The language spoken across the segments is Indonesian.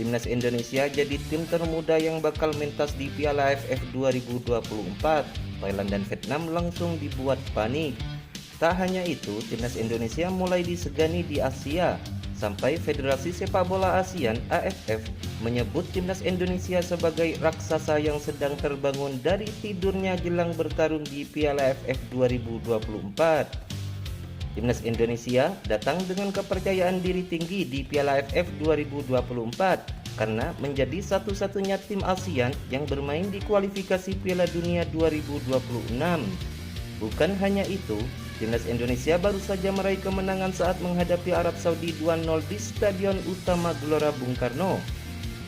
Timnas Indonesia jadi tim termuda yang bakal mentas di Piala AFF 2024. Thailand dan Vietnam langsung dibuat panik. Tak hanya itu, Timnas Indonesia mulai disegani di Asia, sampai Federasi Sepak Bola ASEAN (AFF) menyebut Timnas Indonesia sebagai raksasa yang sedang terbangun dari tidurnya jelang bertarung di Piala AFF 2024. Timnas Indonesia datang dengan kepercayaan diri tinggi di Piala AFF 2024 karena menjadi satu-satunya tim ASEAN yang bermain di kualifikasi Piala Dunia 2026. Bukan hanya itu, Timnas Indonesia baru saja meraih kemenangan saat menghadapi Arab Saudi 2-0 di Stadion Utama Gelora Bung Karno.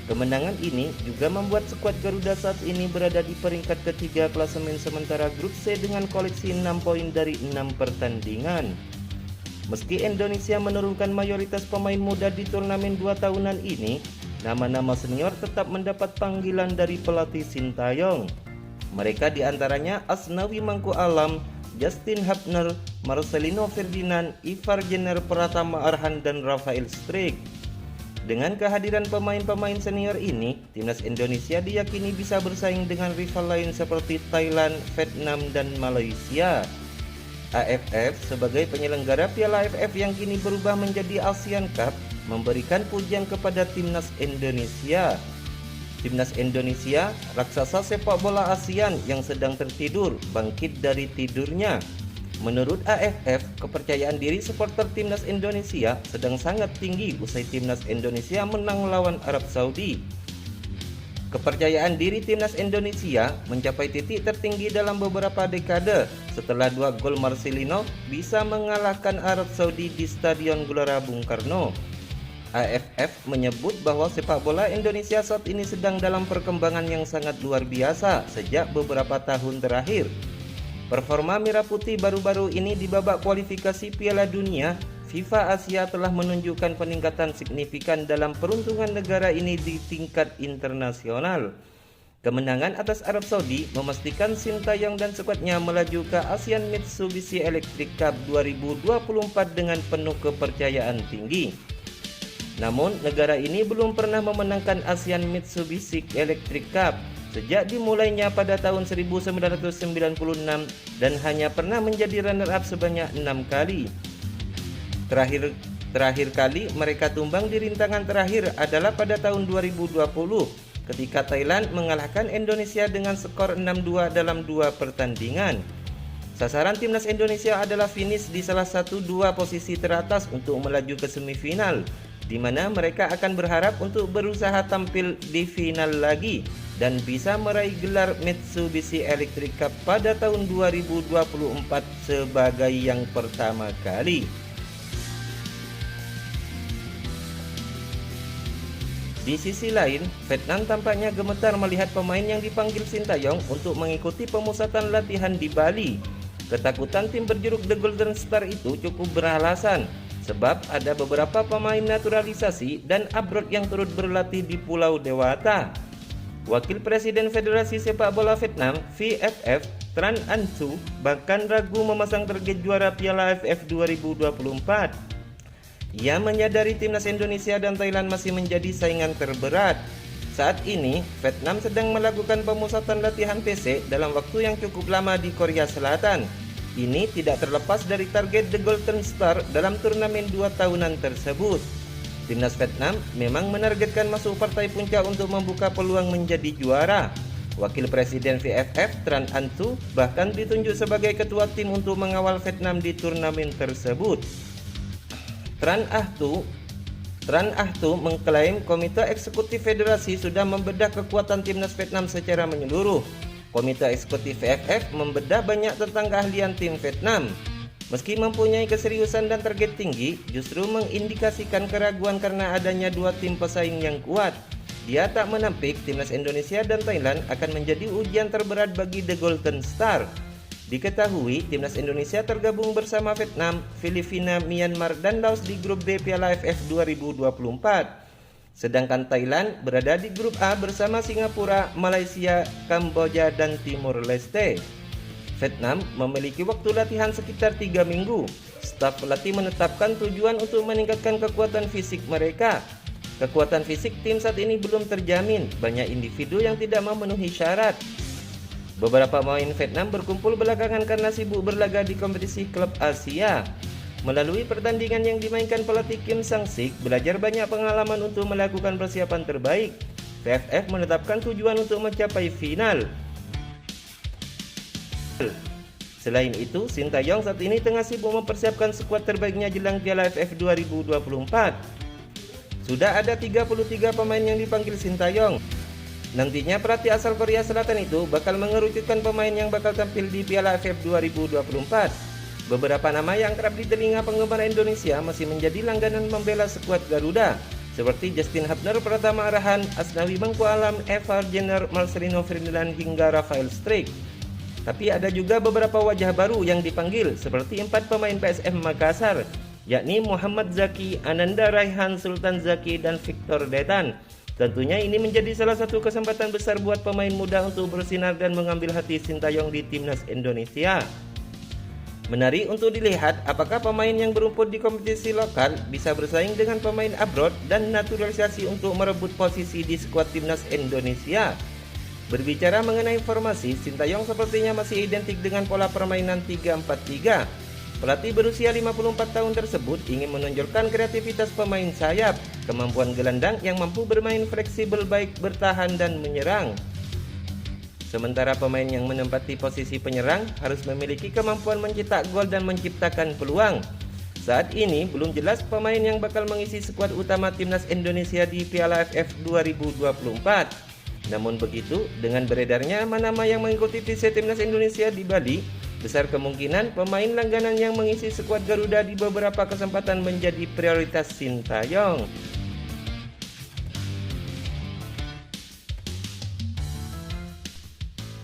Kemenangan ini juga membuat skuad Garuda saat ini berada di peringkat ketiga klasemen sementara grup C dengan koleksi 6 poin dari 6 pertandingan. Meski Indonesia menurunkan mayoritas pemain muda di turnamen 2 tahunan ini, nama-nama senior tetap mendapat panggilan dari pelatih Sintayong. Mereka diantaranya Asnawi Mangku Alam, Justin Hubner, Marcelino Ferdinand, Ivar Jenner Pratama Arhan, dan Rafael Struijk. Dengan kehadiran pemain-pemain senior ini, Timnas Indonesia diyakini bisa bersaing dengan rival lain seperti Thailand, Vietnam, dan Malaysia. AFF sebagai penyelenggara Piala AFF yang kini berubah menjadi ASEAN Cup memberikan pujian kepada Timnas Indonesia. Timnas Indonesia, raksasa sepak bola ASEAN yang sedang tertidur, bangkit dari tidurnya. Menurut AFF, kepercayaan diri supporter Timnas Indonesia sedang sangat tinggi usai Timnas Indonesia menang melawan Arab Saudi. Kepercayaan diri Timnas Indonesia mencapai titik tertinggi dalam beberapa dekade setelah 2 gol Marcelino bisa mengalahkan Arab Saudi di Stadion Gelora Bung Karno. AFF menyebut bahwa sepak bola Indonesia saat ini sedang dalam perkembangan yang sangat luar biasa sejak beberapa tahun terakhir. Performa Merah Putih baru-baru ini di babak kualifikasi Piala Dunia, FIFA Asia telah menunjukkan peningkatan signifikan dalam peruntungan negara ini di tingkat internasional. Kemenangan atas Arab Saudi memastikan Sintayong dan skuadnya melaju ke ASEAN Mitsubishi Electric Cup 2024 dengan penuh kepercayaan tinggi. Namun, negara ini belum pernah memenangkan ASEAN Mitsubishi Electric Cup sejak dimulainya pada tahun 1996 dan hanya pernah menjadi runner-up sebanyak 6 kali. Terakhir kali mereka tumbang di rintangan terakhir adalah pada tahun 2020 ketika Thailand mengalahkan Indonesia dengan skor 6-2 dalam 2 pertandingan. Sasaran Timnas Indonesia adalah finish di salah satu 2 posisi teratas untuk melaju ke semifinal, di mana mereka akan berharap untuk berusaha tampil di final lagi dan bisa meraih gelar Mitsubishi Electric Cup pada tahun 2024 sebagai yang pertama kali. Di sisi lain, Vietnam tampaknya gemetar melihat pemain yang dipanggil Sintayong untuk mengikuti pemusatan latihan di Bali. Ketakutan tim berjuluk The Golden Star itu cukup beralasan, sebab ada beberapa pemain naturalisasi dan abroad yang turut berlatih di Pulau Dewata. Wakil Presiden Federasi Sepak Bola Vietnam (VFF) Tran Anh Thu bahkan ragu memasang target juara Piala AFF 2024. Ia menyadari Timnas Indonesia dan Thailand masih menjadi saingan terberat. Saat ini, Vietnam sedang melakukan pemusatan latihan PC dalam waktu yang cukup lama di Korea Selatan. Ini tidak terlepas dari target The Golden Star dalam turnamen 2 tahunan tersebut. Timnas Vietnam memang menargetkan masuk partai puncak untuk membuka peluang menjadi juara. Wakil Presiden VFF Tran Anh Thu bahkan ditunjuk sebagai ketua tim untuk mengawal Vietnam di turnamen tersebut. Tran Anh Thu mengklaim Komite Eksekutif Federasi sudah membedah kekuatan Timnas Vietnam secara menyeluruh. Komite Eksekutif VFF membedah banyak tentang keahlian tim Vietnam. Meski mempunyai keseriusan dan target tinggi, justru mengindikasikan keraguan karena adanya 2 tim pesaing yang kuat. Dia tak menampik Timnas Indonesia dan Thailand akan menjadi ujian terberat bagi The Golden Star. Diketahui Timnas Indonesia tergabung bersama Vietnam, Filipina, Myanmar, dan Laos di grup B Piala AFF 2024. Sedangkan Thailand berada di grup A bersama Singapura, Malaysia, Kamboja, dan Timor Leste. Vietnam memiliki waktu latihan sekitar 3 minggu. Staf pelatih menetapkan tujuan untuk meningkatkan kekuatan fisik mereka. Kekuatan fisik tim saat ini belum terjamin, banyak individu yang tidak memenuhi syarat. Beberapa pemain Vietnam berkumpul belakangan karena sibuk berlaga di kompetisi klub Asia. Melalui pertandingan yang dimainkan pelatih Kim Sang-sik, belajar banyak pengalaman untuk melakukan persiapan terbaik. VFF menetapkan tujuan untuk mencapai final. Selain itu, Sintayong saat ini tengah sibuk mempersiapkan skuad terbaiknya jelang Piala AFF 2024. Sudah ada 33 pemain yang dipanggil Sintayong. Nantinya pelatih asal Korea Selatan itu bakal mengerucutkan pemain yang bakal tampil di Piala AFF 2024. Beberapa nama yang kerap di telinga penggemar Indonesia masih menjadi langganan membela skuad Garuda, seperti Justin Hubner, Pratama Arahan, Asnawi Mangku Alam, Evar Jenner, Marcelino Ferdinand hingga Rafael Struijk. Tapi ada juga beberapa wajah baru yang dipanggil, seperti 4 pemain PSM Makassar, yakni Muhammad Zaki, Ananda Raihan, Sultan Zaki, dan Victor Detan. Tentunya ini menjadi salah satu kesempatan besar buat pemain muda untuk bersinar dan mengambil hati Sintayong di timnas Indonesia. Menarik untuk dilihat apakah pemain yang berumput di kompetisi lokal bisa bersaing dengan pemain abroad dan naturalisasi untuk merebut posisi di skuad timnas Indonesia. Berbicara mengenai formasi, Sintayong sepertinya masih identik dengan pola permainan 3-4-3. Pelatih berusia 54 tahun tersebut ingin menonjolkan kreativitas pemain sayap, kemampuan gelandang yang mampu bermain fleksibel baik bertahan dan menyerang. Sementara pemain yang menempati posisi penyerang harus memiliki kemampuan mencetak gol dan menciptakan peluang. Saat ini belum jelas pemain yang bakal mengisi skuad utama timnas Indonesia di Piala AFF 2024. Namun begitu, dengan beredarnya nama-nama yang mengikuti TC timnas Indonesia di Bali, besar kemungkinan pemain langganan yang mengisi skuad Garuda di beberapa kesempatan menjadi prioritas Sintayong.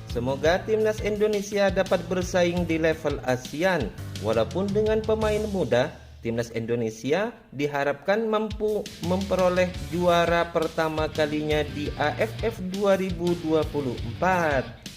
Semoga timnas Indonesia dapat bersaing di level ASEAN. Walaupun dengan pemain muda, timnas Indonesia diharapkan mampu memperoleh juara pertama kalinya di AFF 2024.